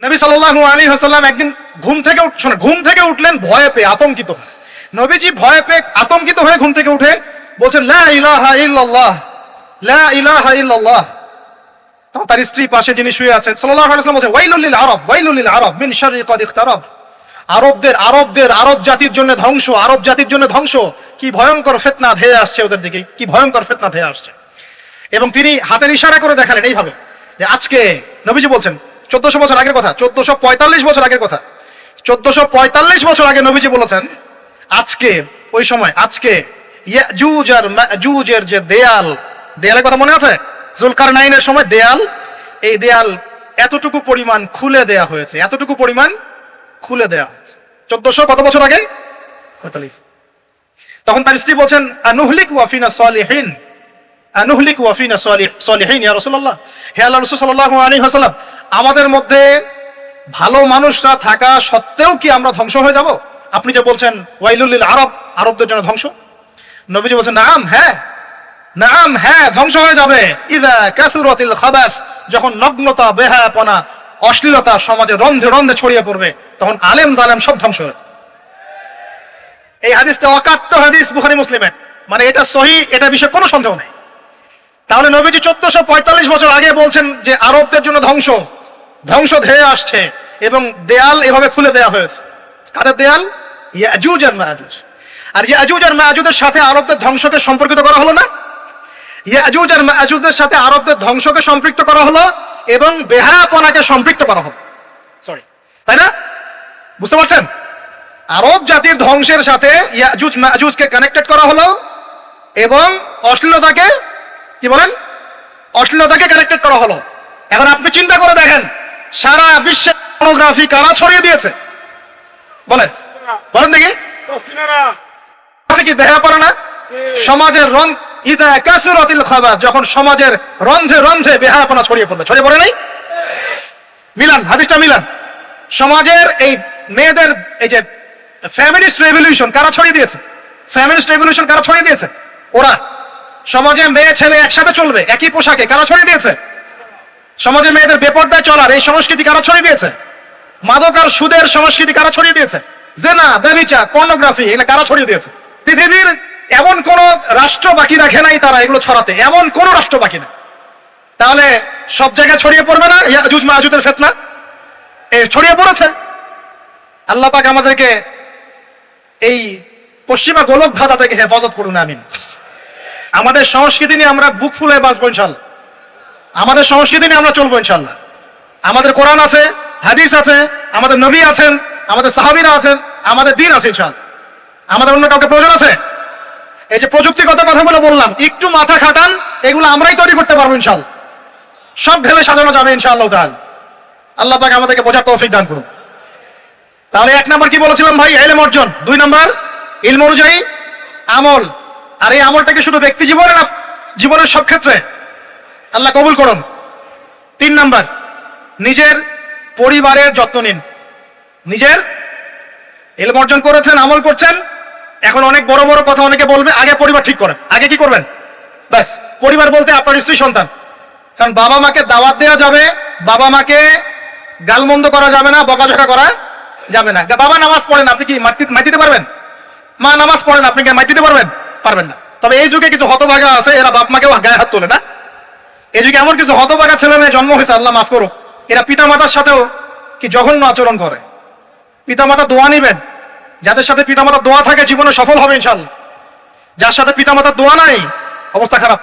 নবী সাল্লাল্লাহু আলাইহি ওয়াসাল্লাম একদিন ঘুম থেকে উঠলেন ভয়ে পেয়ে, আতঙ্কিত হয়ে। নবীজি ভয়ে পেয়ে আতঙ্কিত হয়ে ঘুম থেকে উঠে বলছেন লা ইলাহা ইল্লাল্লাহ, লা ইলাহা ইল্লাল্লাহ। তখন তার স্ত্রী পাশে যিনি শুয়ে আছেন সাল্লাল্লাহু আলাইহি ওয়াসাল্লাম বলছেন ওয়াইলুল লিল আরব, ওয়াইলুল লিল আরব মিন শাররি কদ ইখতারাব। আরব জাতির জন্য ধ্বংস, আরব জাতির জন্য ধ্বংস। কি ভয়ঙ্কর ফিতনা ধেয়ে আসছে ওদের দিকে, কি ভয়ঙ্কর ফিতনা ধেয়ে আসছে। এবং তিনি হাতের ইশারা করে দেখালেন এইভাবে যে আজকে, নবীজি বলছেন 1400 বছর আগের কথা, 1445 বছর আগের কথা, 1445 বছর আগে নবীজি বলেছেন আজকে, ওই সময় আজকে ইয়াজুজ আর মাজুজের যে দেয়ালের কথা মনে আছে? জুলকারনাইনের সময় দেয়াল, এই দেয়াল এতটুকু পরিমাণ খুলে দেয়া হয়েছে, এতটুকু পরিমাণ খুলে দেয়া হয়েছে 1400 কত বছর আগে? 45। তখন তার স্ত্রী বলছেন আনুহলিক ওয়াফিনা সালিহিন, আনুহলিক ওয়াফিনা সালিহিন ইয়া রাসূলুল্লাহ, হে আল্লাহর রাসূল সাল্লাল্লাহু আলাইহি ওয়াসাল্লাম, আমাদের মধ্যে ভালো মানুষরা থাকা সত্ত্বেও কি আমরা ধ্বংস হয়ে যাব? আপনি যে বলছেন ওয়াইলুল লিল আরব, আরবদের জন্য ধ্বংস। নবীজি বলছেন নাম হ্যাঁ, নাম হ্যাঁ, ধ্বংস হয়ে যাবে। ইযা কাসুরাতিল খাবাস, যখন নগ্নতা, বেহায়াপনা, অশ্লীলতা সমাজে রন্ধে রন্ধে ছড়িয়ে পড়বে, তখন আলেম জালেম সব ধ্বংস হবে। এই হাদিসটা অকাট্য হাদিস বুখারী মুসলিমের, মানে এটা সহিহ, এটা বিষয়ে কোনো সন্দেহ নেই। তাহলে নবীজি 1445 বছর আগে বলছেন যে আরবদের জন্য ধ্বংস ধেয়ে আসছে, এবং দেয়াল এভাবে খুলে দেয়া হয়েছে। কাদের দেয়াল? ইয়াজুজ আর মাজুজ। আর ইয়াজুজ আর মাজুজের সাথে আরবদের ধ্বংসকে সম্পর্কিত করা হলো না? ইয়াজুজ আর মাজুজের সাথে আরবদের ধ্বংসকে সম্পৃক্ত করা হলো এবং বেহায়াপনাকে সম্পৃক্ত করা হলো, সরি, তাই না? বুঝতে পারছেন? আরব জাতির ধ্বংসের সাথে ইয়াজুজ মাজুজকে কানেক্টেড করা হলো এবং অশ্লীলতাকে, কি বলেন, অশ্লীলতাকে কানেক্টেড করা হলো। এখন আপনি চিন্তা করে দেখেন, সারা বিশ্বে পর্নোগ্রাফি কারা ছড়িয়ে দিয়েছে? বলেন বলেন দেখি। কি বেহায়াপনা না? সমাজের ইযা কাসুরাতিল খাবাস, যখন সমাজের রন্ধে রন্ধে বেহায়াপনা ছড়িয়ে পড়ে নাই? মিলান, হাদিসটা মিলান। সমাজের এই মেয়েদের এই যে ফ্যামিলিস্ট রেভলিউশন কারা ছড়িয়ে দিয়েছে? ফ্যামিলিস্ট রেভলিউশন কারা ছড়িয়ে দিয়েছে? ওরা। সমাজে মেয়ে ছেলে একসাথে চলবে একই পোশাকে কারা ছড়িয়ে দিয়েছে? সমাজে মেয়েদের বেপরদায় চলার এই সংস্কৃতি কারা ছড়িয়ে দিয়েছে? মাদক আর সুদের সংস্কৃতি কারা ছড়িয়ে দিয়েছে? জেনা, ব্যভিচার, পর্নোগ্রাফি, এগুলো কারা ছড়িয়ে দিয়েছে? পৃথিবীর এমন কোন রাষ্ট্র বাকি রাখে নাই তারা এগুলো ছড়াতে, এমন কোন রাষ্ট্র বাকি নেই। তাহলে সব জায়গায় ছড়িয়ে পড়বে না ইয়াজুজ মাজুজের ফিতনা? ছড়িয়ে পড়েছে। আল্লাহ পাক আমাদেরকে এই পশ্চিমা গোলক ধাঁধা থেকে হেফাজত করুন, আমিন। আমাদের সংস্কৃতি নিয়ে আমরা বুক ফুলে বাঁচবো ইনশাআল্লাহ, আমাদের সংস্কৃতি নিয়ে আমরা চলবো ইনশাআল্লাহ। আমাদের কোরআন আছে, হাদিস আছে, আমাদের নবী আছেন, আমাদের সাহাবীরা আছেন, আমাদের দ্বীন আছে ইনশাআল্লাহ। আমাদের অন্য কাউকে প্রয়োজন আছে? এই যে প্রযুক্তিগত কথাগুলো বললাম, একটু মাথা খাটান, এগুলো আমরাই তৈরি করতে পারবো ইনশাআল্লাহ। সব ঢেলে সাজানো যাবে ইনশাআল্লাহ তাআলা। আল্লাহ পাক আমাদেরকে বোঝার তৌফিক দান করুন। তাহলে 1 নাম্বার কি বলেছিলাম ভাই? ইলম অর্জন। 2 নাম্বার ইলম অনুযায়ী আমল। আর এই আমলটাকে শুধু ব্যক্তি জীবনে না, জীবনের সব ক্ষেত্রে আল্লাহ কবুল করুন। 3 নাম্বার নিজের পরিবারের যত্ন নিন। নিজের ইলম অর্জন করেছেন, আমল করছেন, এখন অনেক বড় বড় কথা অনেকে বলবে, আগে পরিবার ঠিক করেন। আগে কি করবেন? ব্যাস, পরিবার বলতে আপনার স্ত্রী সন্তান। কারণ বাবা মাকে দাওয়াত দেওয়া যাবে, বাবা মাকে গালমন্দ করা যাবে না, বকাঝকা করা যাবে না। বাবা নামাজ পড়েন, আপনি কি মাই দিতে পারবেন? মা নামাজ পড়েন, আপনি কি মাই দিতে পারবেন? পারবেন না। তবে এই যুগে কিছু হতভাগা আছে, এরা বাপ মাকেও গায়ে হাত তোলে না। এই যুগে এমন কিছু হতভাগা ছেলে মেয়ে জন্ম হয়েছে, আল্লাহ মাফ করুক, এরা পিতা মাতার সাথেও কি জঘন্য আচরণ করে। পিতা মাতা দোয়া নিবেন, যাদের সাথে পিতা মাতার দোয়া থাকে জীবনে সফল হবে ইনশাআল্লাহ। যার সাথে পিতা মাতার দোয়া নাই, অবস্থা খারাপ।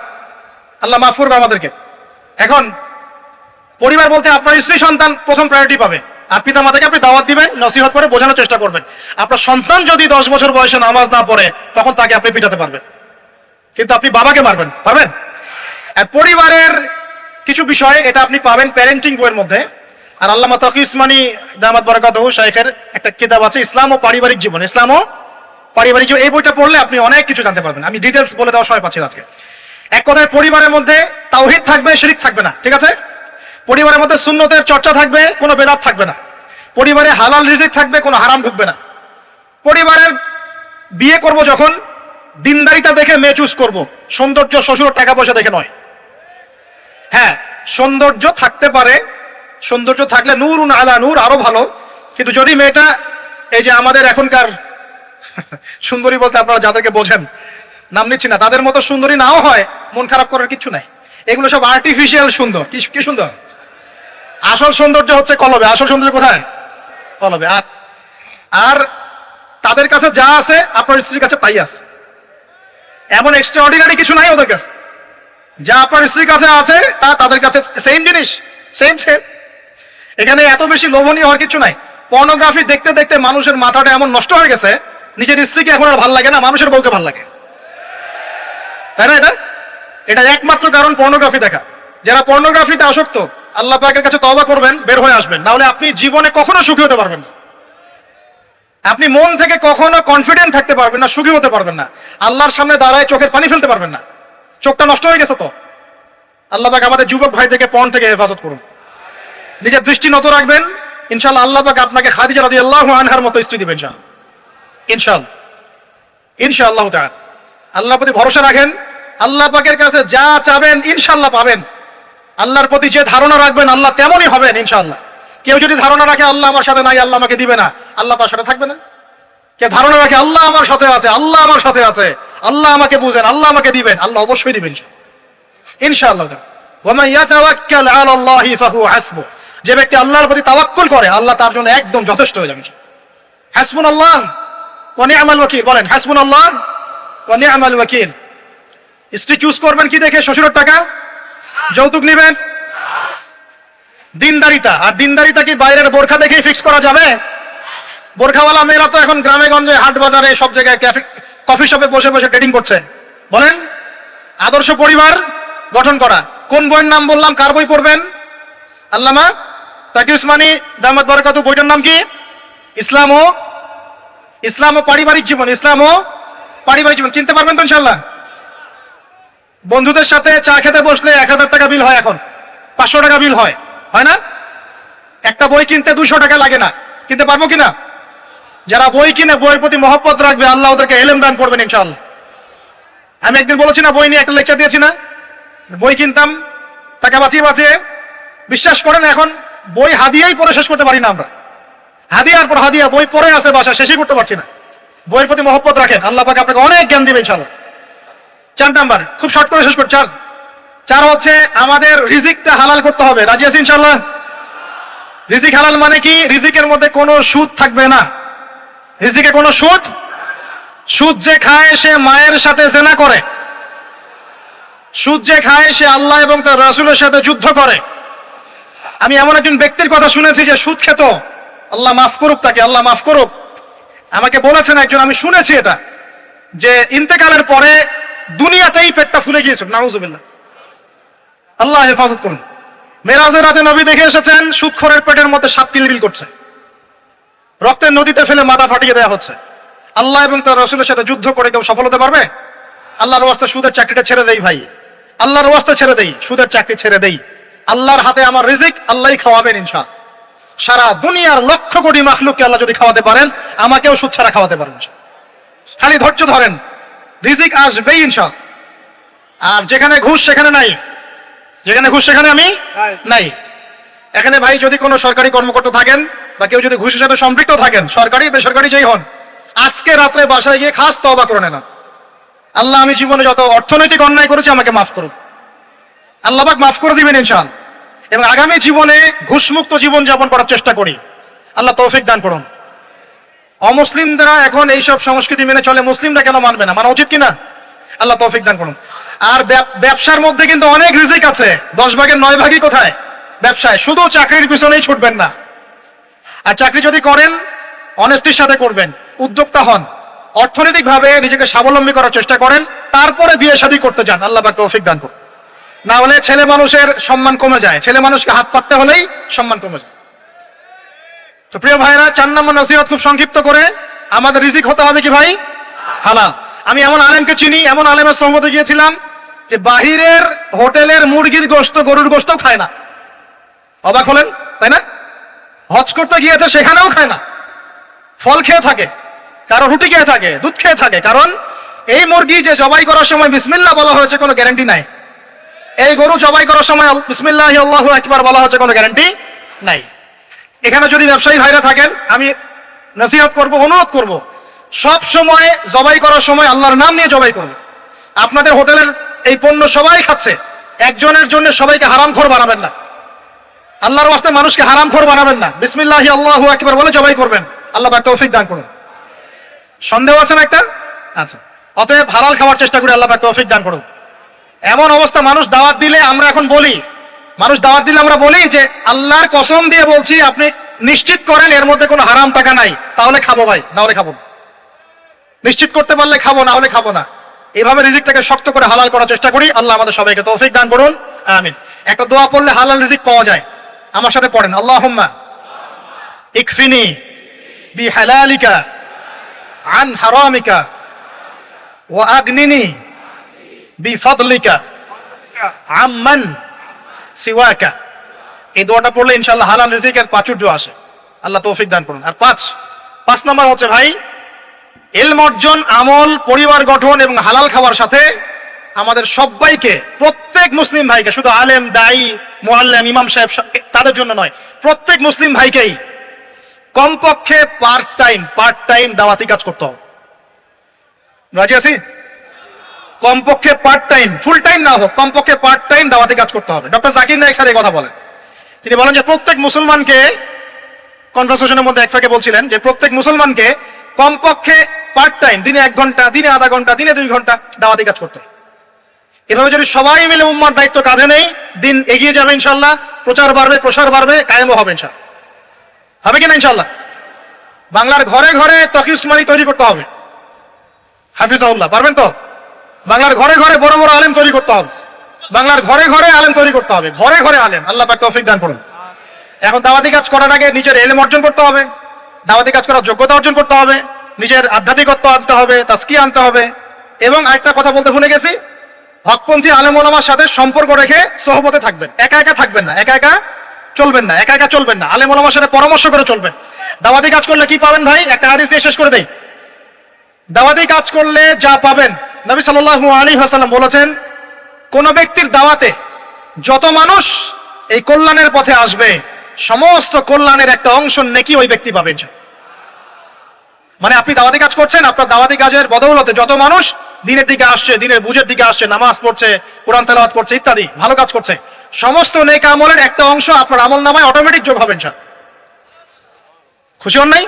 আল্লাহ মাফ করবে আমাদেরকে। এখন পরিবার বলতে আপনার স্ত্রী সন্তান প্রথম প্রায়োরিটি পাবে, আর পিতা মাতাকে আপনি দাওয়াত দিবেন, নসিহত করে বোঝানোর চেষ্টা করবেন। আপনার সন্তান যদি 10 বছর বয়সে নামাজ না পড়ে, তখন তাকে আপনি পিটাতে পারবেন, কিন্তু আপনি বাবাকে মারবেন পারবেন? আর পরিবারের কিছু বিষয় এটা আপনি পাবেন প্যারেন্টিং বইয়ের মধ্যে। আর আল্লামা তাকি উসমানী দামাত বারাকাতুহু শাইখের একটা কিতাব আছে ইসলাম ও পারিবারিক জীবন, ইসলাম ও পারিবারিক জীবন। এই বইটা পড়লে আপনি অনেক কিছু জানতে পারবেন। আমি ডিটেলস বলে দেওয়া সময় পাচ্ছি আজকে। এক কথায় পরিবারের মধ্যে তাওহীদ থাকবে, শিরক থাকবে না, ঠিক আছে? পরিবারের মধ্যে সুন্নতের চর্চা থাকবে, কোনো বেদাত থাকবে না। পরিবারে হালাল রিজিক থাকবে, কোনো হারাম ঢুকবে না। পরিবারের বিয়ে করব যখন, দিনদারিতা দেখে মেয়ে চুজ করব, সৌন্দর্য শ্বশুর টাকা পয়সা দেখে নয়। হ্যাঁ, সৌন্দর্য থাকতে পারে, সৌন্দর্য থাকলে নূরুন আলা নূর, আরো ভালো। কিন্তু যদি মেয়েটা এই যে আমাদের এখনকার সুন্দরী বলতে আপনারা যাদেরকে বোঝেন, নাম নিচ্ছি না, তাদের মতো সুন্দরী নাও হয়, মন খারাপ করার কিছু নাই। এগুলো সব আর্টিফিশিয়াল সুন্দর। কি সুন্দর? আসল সৌন্দর্য হচ্ছে কলবে। আসল সৌন্দর্য কোথায়? কলবে। আর তাদের কাছে যা আছে আপনার স্ত্রীর কাছে তাই আছে। এমন এক্সট্রাঅর্ডিনারি কিছু নাই ওদের কাছে। যা আপনার স্ত্রীর কাছে আছে তা তাদের কাছে সেম জিনিস, সেম। এখানে এত বেশি লোভনীয় হওয়ার কিছু নাই। পর্নোগ্রাফি দেখতে দেখতে মানুষের মাথাটা এমন নষ্ট হয়ে গেছে, নিজের স্ত্রীকে এখন আর ভাল লাগে না, মানুষের বউকে ভাল লাগে, তাই না? এটা একমাত্র কারণ পর্নোগ্রাফি দেখা। যারা পর্নোগ্রাফিতে আসক্ত, আল্লাহ পাকের কাছে তওবা করবেন, বের হয়ে আসবেন, না হলে আপনি জীবনে কখনো সুখী হতে পারবেন না। আপনি মন থেকে কখনো কনফিডেন্ট থাকতে পারবেন না, সুখী হতে পারবেন না। আল্লাহর সামনে দাঁড়ায় চোখের পানি ফেলতে পারবেন না, চোখটা নষ্ট হয়ে গেছে। তো আল্লাহ পাক আমাদের যুবক ভাই থেকে পর্ন থেকে হেফাজত করুন। নিজের দৃষ্টি নত রাখবেন, ইনশাআল্লাহ আল্লাহ পাক আপনাকে খাদিজা রাদিয়াল্লাহু আনহার মতো স্ত্রী দিবেন ইনশাআল্লাহ তাআলা। আল্লাহর প্রতি ভরসা রাখেন, আল্লাহ পাকের কাছে যা চাবেন ইনশাআল্লাহ পাবেন। আল্লাহর প্রতি যে ধারণা রাখবেন আল্লাহ তেমনই হবেন ইনশাআল্লাহ। কেউ যদি ধারণা রাখে আল্লাহ আমার সাথে নাই, আল্লাহ আমাকে দিবে না, আল্লাহ তার সাথে থাকবে না। কেউ ধারণা রাখে আল্লাহ আমার সাথে আছে, আল্লাহ আমার সাথে আছে, আল্লাহ আমাকে বুঝেন, আল্লাহ আমাকে দিবেন, আল্লাহ অবশ্যই দিবেন ইনশাআল্লাহ। ওয়ামান ইয়াতাওয়াক্কাল আলাল্লাহি ফাহুয়া হাসবুহ, যে ব্যক্তি আল্লাহর প্রতি তাওয়াক্কুল করে আল্লাহ তার জন্য একদম যথেষ্ট হয়ে যাবে। হাসবুনাল্লাহ ওয়া নি'মাল ওয়াকিল, বলেন হাসবুনাল্লাহ ওয়া নি'মাল ওয়াকিল। স্ত্রী চুজ করবেন কি দেখে? শ্বশুরের টাকা, যৌতুক নেবেন, দিনদারিতা। আর দিনদারিতা কি বাইরের বোরখা দেখেই ফিক্স করা যাবে? বোরখাওয়ালা মেয়েরা তো এখন গ্রামে গঞ্জে, হাট বাজারে, সব জায়গায় কফি শপে বসে বসে ডেটিং করছে। বলেন আদর্শ পরিবার গঠন করা। কোন বইয়ের নাম বললাম? কার বই পড়বেন? আল্লামা তাকি উসমানী দামাত বারাকাতু। বইটার নাম কি? ইসলাম ও পারিবারিক জীবন। ইসলাম ও পারিবারিক জীবন। কিনতে পারবেন তো ইনশাআল্লাহ? বন্ধুদের সাথে চা খেতে বসলে 1000 টাকা বিল হয়, এখন 500 টাকা বিল হয় না? একটা বই কিনতে 200 টাকা লাগে না। কিনতে পারবো কিনা? যারা বই কিনে বইয়ের প্রতি মহব্বত রাখবে আল্লাহ ওদেরকে ইলম দান করবেন ইনশাআল্লাহ। আমি একদিন বলেছি না, বই নিয়ে একটা লেকচার দিয়েছি না, বই কিনতাম টাকা বাঁচিয়ে। বিশ্বাস করেন এখন বই হাদিয়াই পড়ে শেষ করতে পারি না আমরা। হাদিয়ার পর হাদিয়া বই পড়ে আছে বাসা, শেষই করতে পারছি না। বইয়ের প্রতি মহব্বত রাখেন, আল্লাহ পাক আপনাকে অনেক জ্ঞান দিবে ইনশাআল্লাহ। 4 নাম্বার, খুব শর্ট করে শেষ করি। 4 হচ্ছে আমাদের রিজিকটা হালাল করতে হবে। রাজি আছি ইনশাআল্লাহ? রিজিক হালাল মানে কি? রিজিকের মধ্যে কোনো সুদ থাকবে না। রিজিকে কোনো সুদ যে খায় সে মায়ের সাথে জেনা করে, সুদ যে খায় সে আল্লাহ এবং তার রাসূলের সাথে যুদ্ধ করে। আমি এমন একজন ব্যক্তির কথা শুনেছি যে সুদ খেত, আল্লাহ মাফ করুক তাকে, আল্লাহ মাফ করুক। আমাকে বলেছেন একজন, আমি শুনেছি এটা, যে ইন্তেকালের পরে দুনিয়াতেই পেটটা ফুলে গিয়েছিল। নাউজুবিল্লাহ, আল্লাহ হেফাজত করুন। মেরাজের রাতে নবী দেখে এসেছেন সুদখোরের পেটের মধ্যে সাপ কিলবিল করছে, রক্তের নদীতে ফেলে মাথা ফাটিয়ে দেওয়া হচ্ছে। আল্লাহ এবং তার রাসূলের সাথে যুদ্ধ করে কেউ সফল হতে পারবে? আল্লাহর ওয়াস্তে সুদের চাকরিটা ছেড়ে দেই ভাই, আল্লাহর ওয়াস্তে ছেড়ে দেই, সুদের চাকরি ছেড়ে দেই। আল্লাহর হাতে আমার রিজিক, আল্লাহই খাওয়াবেন ইনশাআল্লাহ। সারা দুনিয়ার লক্ষ কোটি মাখলুককে আল্লাহ যদি খাওয়াতে পারেন, আমাকেও সুদ ছাড়া খাওয়াতে পারেন। খালি ধৈর্য ধরেন, রিজিক আসবেই ইনশাআল্লাহ। আর যেখানে ঘুষ সেখানে নাই, যেখানে ঘুষ সেখানে আমি নাই। এখানে ভাই যদি কোনো সরকারি কর্মকর্তা থাকেন বা কেউ যদি ঘুষের সাথে সম্পৃক্ত থাকেন, সরকারি বেসরকারি যেই হন, আজকে রাত্রে বাসায় গিয়ে খাস তওবা করে নেন। আল্লাহ, আমি জীবনে যত অর্থনৈতিক অন্যায় করেছি আমাকে মাফ করুন। আল্লাহ পাক মাফ করে দিবেন ইনশাআল্লাহ। এবং আগামী জীবনে ঘুষমুক্ত জীবন যাপন করার চেষ্টা করি, আল্লাহ তৌফিক দান করুন। অমুসলিমরা এখন এইসব সংস্কৃতি মেনে চলে, মুসলিমরা কেন মানবে না? মানা উচিত কিনা? আল্লাহ তৌফিক দান করুন। আর ব্যবসার মধ্যে কিন্তু অনেক রিজিক আছে। 10 ভাগের 9 ভাগই কোথায়? ব্যবসায়। শুধু চাকরির পিছনেই ছুটবেন না। আর চাকরি যদি করেন অনেস্টির সাথে করবেন, উদ্যোক্তা হন, অর্থনৈতিকভাবে নিজেকে স্বাবলম্বী করার চেষ্টা করেন, তারপরে বিয়ে শাদী করতে যান। আল্লাহ পাক তৌফিক দান করুন। না হলে ছেলে মানুষের সম্মান কমে যায়, ছেলে মানুষকে হাত পাততে হলেই সম্মান কমে যায়। তো প্রিয় ভাইরা, 4 নম্বর নসিহত খুব সংক্ষিপ্ত করে, আমাদের রিজিক হতে হবে কি ভাই? হালাল। আমি এমন আলেমকে চিনি, এমন আলেমের সহমতে গিয়েছিলাম যে বাহিরের হোটেলের মুরগির গোশত, গরুর গোশতও খায় না। অবাক হলেন তাই না? হজ করতে গিয়েছে, সেখানেও খায় না, ফল খেয়ে থাকে, কারো রুটি খেয়ে থাকে, দুধ খেয়ে থাকে। কারণ এই মুরগি যে জবাই করার সময় বিসমিল্লাহ বলা হয়েছে কোনো গ্যারান্টি নাই। এই গরু জবাই করার সময় বিসমিল্লাহি আল্লাহু আকবার বলা হচ্ছে কোনো গ্যারান্টি নাই। এখানে যদি ব্যবসায়ী ভাইরা থাকেন, আমি নসিহত করব, অনুরোধ করব, সব সময় জবাই করার সময় আল্লাহর নাম নিয়ে জবাই করবে। আপনাদের হোটেলের এই পণ্য সবাই খাচ্ছে, একজনের জন্য সবাইকে হারামখোর বানাবেন না। আল্লাহর ওয়াস্তে মানুষকে হারামখোর বানাবেন না। বিসমিল্লাহি আল্লাহু আকবার বলে জবাই করবেন। আল্লাহ পাক তৌফিক দান করুন। সন্দেহ আছে না একটা? আচ্ছা, অতএব হালাল খাওয়ার চেষ্টা করি, আল্লাহ পাক তৌফিক দান করুন। এমন অবস্থা, মানুষ দাওয়াত দিলে আমরা এখন বলি, আমরা বলি যে আল্লাহর কসম দিয়ে বলছি আপনি নিশ্চিত করেন এর মধ্যে কোনো হারাম টাকা নাই, তাহলে খাবো ভাই, না হলে খাবো না। নিশ্চিত করতে পারলে খাবো, না হলে খাবো না। এভাবে রিজিকটাকে শক্ত করে হালাল করার চেষ্টা করি। আল্লাহ আমাদের সবাইকে তৌফিক দান করুন, আমিন। একটা দোয়া পড়লে হালাল রিজিক পাওয়া যায়, আমার সাথে পড়েন, আল্লাহুম্মা ইকফিনি বিহালালিকা আন হারামিকা ওয়া আগনিনি বিফাদলিকা আম্মান সিওয়াকা। এই দোয়াটা পড়লে ইনশাআল্লাহ হালাল রিজিকের প্রাচুর্য আসে। আল্লাহ তৌফিক দান করুন। আর পাঁচ নাম্বার হচ্ছে ভাই, ইলম অর্জন, আমল, পরিবার গঠন এবং হালাল খাওয়ার সাথে আমাদের সবাইকে, প্রত্যেক মুসলিম ভাইকে, শুধু আলেম, দায়ী, মুআল্লিম, ইমাম সাহেব তাদের জন্য নয়, প্রত্যেক মুসলিম ভাইকেই কমপক্ষে পার্ট টাইম দাওয়াতি কাজ করতে হবে। রাজি আছি? কমপক্ষে পার্ট টাইম, ফুল টাইম না হোক, কমপক্ষে পার্ট টাইম দাওয়াতি কাজ করতে হবে। ডক্টর জাকির নায়েক স্যার এই কথা বলেন। তিনি বলেন যে প্রত্যেক মুসলমানকে, কনভারসেশনের মধ্যে এক ফাঁকে বলছিলেন যে প্রত্যেক মুসলমানকে কমপক্ষে পার্ট টাইম, দিনে 1 ঘন্টা, দিনে আধা ঘন্টা, দিনে 2 ঘন্টা দাওয়াতি কাজ করতে হবে। এভাবে যদি সবাই মিলে উম্মার দায়িত্ব কাঁধে নেই, দিন এগিয়ে যাবে ইনশাআল্লাহ, প্রচার বাড়বে, প্রসার বাড়বে, কায়েমও হবে ইনশাআল্লাহ। হবে কিনা ইনশাআল্লাহ? বাংলার ঘরে ঘরে তকি উসমানী তৈরি করতে হবে, হাফিজাহুল্লাহ, পারবেন তো? বাংলার ঘরে ঘরে বড় বড় আলেম তৈরি করতে হবে, বাংলার ঘরে ঘরে আলেম তৈরি করতে হবে, ঘরে ঘরে আলেম। আল্লাহ পাক তৌফিক দান করুন। এখন দাওয়াতি কাজ করার আগে নিজের ইলম অর্জন করতে হবে, দাওয়াতি কাজ করার যোগ্যতা অর্জন করতে হবে, নিজের আধ্যাত্মিকত্ব আনতে হবে, তাজকিয়া আনতে হবে। এবং আরেকটা কথা বলতে ভুলে গেছি, হকপন্থী আলেম ওলামার সাথে সম্পর্ক রেখে সোহবতে থাকবেন, একা একা থাকবেন না, একা একা চলবেন না, আলেম ওলামার সাথে পরামর্শ করে চলবেন। দাওয়াতি কাজ করলে কি পাবেন ভাই? একটা হাদিস দিয়ে শেষ করে দেই। দাওয়াতি কাজ করলে যা পাবেন, নবী সাল্লাল্লাহু আলাইহি ওয়াসাল্লাম বলেছেন, কোন ব্যক্তির দাওয়াতে যত মানুষ এই কল্যাণের পথে আসবে, সমস্ত কল্যাণের একটা অংশ নেকি ওই ব্যক্তি পাবেন। মানে আপনি দাওয়াতি কাজ করছেন, আপনার দাওয়াতি কাজের বদৌলতে যত মানুষ দিনের দিকে আসছে, দিনের বুঝের দিকে আসছে, নামাজ পড়ছে, কোরআন তেলাওয়াত করছে ইত্যাদি, ভালো কাজ করছে, সমস্ত নেক আমলের একটা অংশ আপনার আমল নামায় অটোমেটিক যোগ হবে ইনশাআল্লাহ। খুশি হন নাই?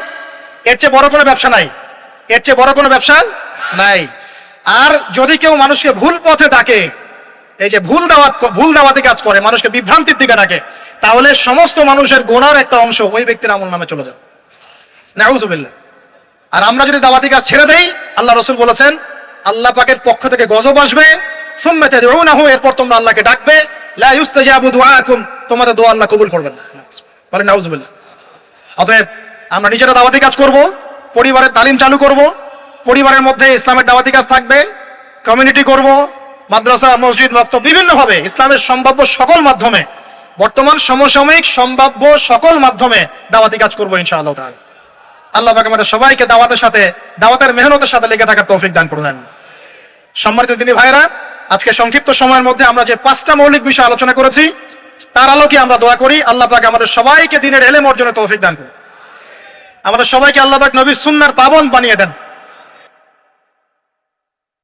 এর চেয়ে বড় কোনো ব্যবসা নাই। আর যদি কেউ মানুষকে ভুল পথে ডাকে, এই যে ভুল দাওয়াতি কাজ করে, মানুষকে বিভ্রান্তির দিকে ডাকে, তাহলে সমস্ত মানুষের গুনার একটা অংশ ওই ব্যক্তির আমল নামে চলে যাবে, নাউযুবিল্লাহ। আর আমরা যদি দাওয়াতি কাজ ছেড়ে দেই, আল্লাহ রাসূল বলেছেন আল্লাহ পাকের পক্ষ থেকে গজব আসবে, সুম্মা তাদউনাহু, এরপর তোমরা আল্লাহকে ডাকবে, লা ইউস্তাজাবু দুআকুম, তোমাদের দোয়া আল্লাহ কবুল করবেন না। বলেন নাউযুবিল্লাহ। অতএব আমরা নিজেরা দাওয়াতি কাজ করব, পরিবারের তালিম চালু করব, পরিবারের মধ্যে ইসলামের দাওয়াতি কাজ থাকবে, কমিউনিটি করব, মাদ্রাসা, মসজিদ, মক্তব, বিভিন্নভাবে ইসলামের সম্ভাব্য সকল মাধ্যমে, বর্তমান সমসাময়িক সম্ভাব্য সকল মাধ্যমে দাওয়াতি কাজ করব ইনশাআল্লাহ তাআলা। আল্লাহ পাক আমাদের সবাইকে দাওয়াতের মেহনতের সাথে লেগে থাকার তৌফিক দান করুন। সম্মানিত দিনী ভাইরা, আজকে সংক্ষিপ্ত সময়ের মধ্যে আমরা যে 5টা মৌলিক বিষয় আলোচনা করেছি, তার আলোকে আমরা দোয়া করি আল্লাহ পাক আমাদের সবাইকে দ্বীনের ইলম অর্জনের তৌফিক দান করুন। আমাদের সবাইকে আল্লাহ পাক নবীর সুন্নাহর পাবন বানিয়ে দেন।